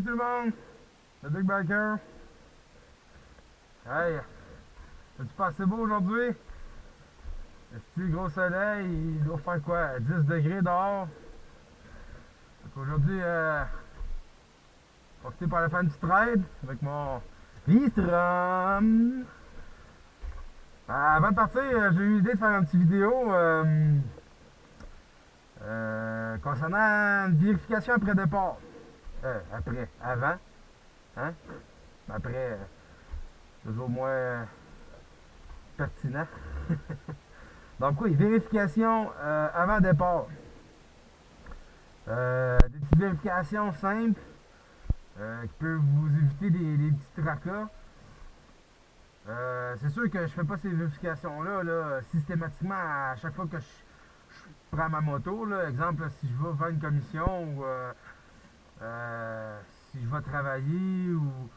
tout le monde! Le Big Biker. Hey, as-tu passé beau aujourd'hui? Est-ce gros soleil? Il doit faire quoi? 10 degrés dehors? Donc aujourd'hui, profiter pour aller faire une petite ride avec mon Vistrom. Avant de partir, j'ai eu l'idée de faire une petite vidéo concernant une vérification après départ. Avant, hein? Après, toujours moins pertinent. Donc oui, vérification avant départ. Des petites vérifications simples qui peuvent vous éviter des petits tracas. C'est sûr que je fais pas ces vérifications-là là, systématiquement à chaque fois que je prends ma moto. Là. Exemple, là, si je vais faire une commission ou si je vais travailler ou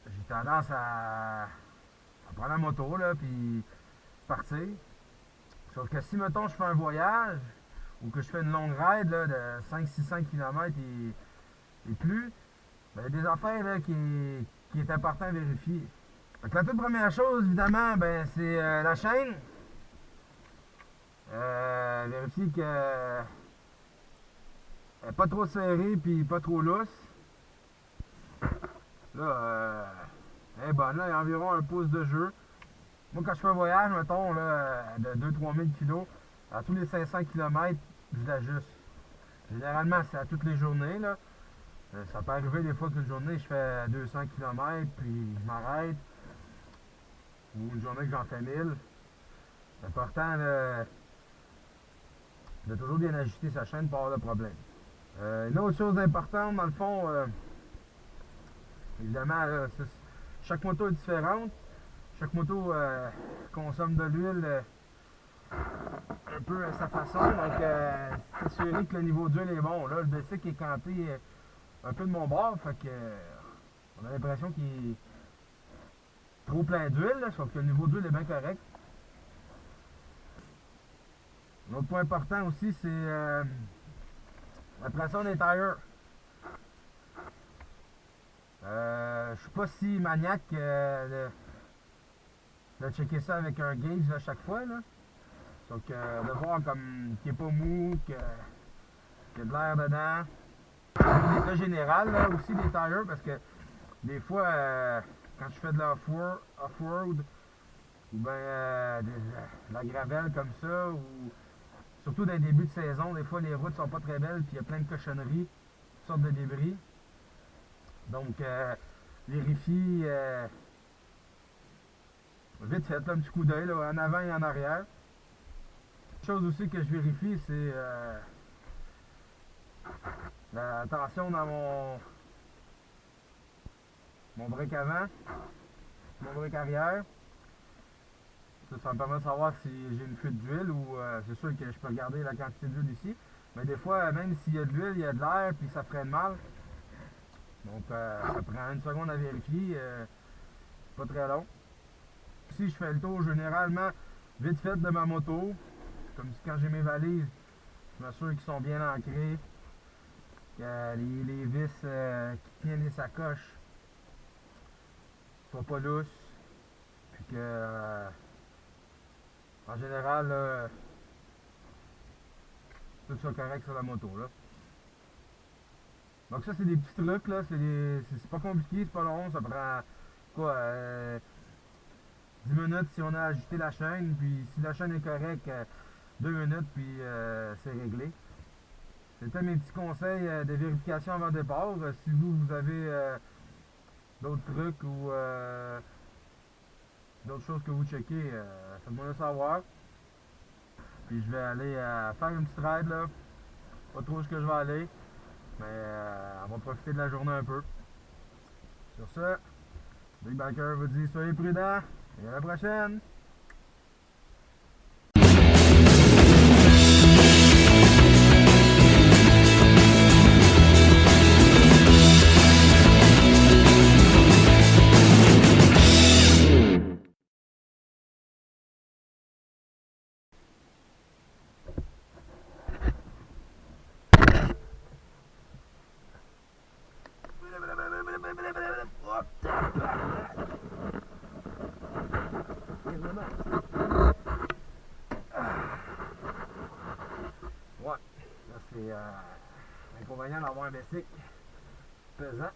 j'ai tendance à prendre la moto là, puis partir. Sauf que si, mettons, je fais un voyage ou que je fais une longue ride là, de 500-600 km et plus, ben, il y a des affaires là, qui est important à vérifier. Donc, la toute première chose, évidemment, ben, c'est la chaîne. Vérifier qu'elle n'est pas trop serrée puis pas trop lousse. Là, elle est bonne, là, il y a environ un pouce de jeu. Moi, quand je fais un voyage, mettons, là, de 2-3 000 kg, à tous les 500 km, je l'ajuste. Généralement, c'est à toutes les journées, là. Ça peut arriver des fois qu'une journée, je fais 200 km, puis je m'arrête. Ou une journée que j'en fais 1000. C'est important de toujours bien ajuster sa chaîne pour avoir de problème. Une autre chose importante, dans le fond, évidemment, là, chaque moto est différente. Chaque moto consomme de l'huile un peu à sa façon. Donc, s'assurer que le niveau d'huile est bon. Là, le bicycle est campé un peu de mon bord. Fait que, on a l'impression qu'il est trop plein d'huile. Sauf que le niveau d'huile est bien correct. Un autre point important aussi, c'est la pression des tires. Je suis pas si maniaque de checker ça avec un gauge à chaque fois. Là. Donc, de voir comme qu'il n'est pas mou, qu'il y a de l'air dedans. L'état général là, aussi des tires, parce que des fois, quand je fais de l'off-road, ou bien de la gravelle comme ça, ou surtout dans les débuts de saison, des fois les routes sont pas très belles, puis il y a plein de cochonneries, toutes sortes de débris. Donc, vérifie vite fait, là, un petit coup d'œil en avant et en arrière. Une chose aussi que je vérifie, c'est la tension dans mon break avant, mon break arrière. Ça me permet de savoir si j'ai une fuite d'huile ou c'est sûr que je peux regarder la quantité d'huile ici. Mais des fois, même s'il y a de l'huile, il y a de l'air, puis ça freine mal. Donc, ça prend une seconde à vérifier. Pas très long. Si je fais le tour généralement vite fait de ma moto, comme quand j'ai mes valises, je m'assure qu'ils sont bien ancrés, que les vis qui tiennent les sacoches sont pas lousses, puis que en général tout soit correct sur la moto là. Donc ça c'est des petits trucs là, c'est pas compliqué, c'est pas long, ça prend quoi 10 minutes si on a ajusté la chaîne, puis si la chaîne est correcte, 2 minutes, puis c'est réglé. C'était mes petits conseils de vérification avant départ. Si vous avez d'autres trucs ou d'autres choses que vous checkez, faites-moi le savoir. Puis je vais aller faire une petite ride là. Pas trop où je vais aller, mais on va profiter de la journée un peu. Sur ce, Big Biker vous dit soyez prudents et à la prochaine! C'est l'inconvénient d'avoir un bicycle pesant.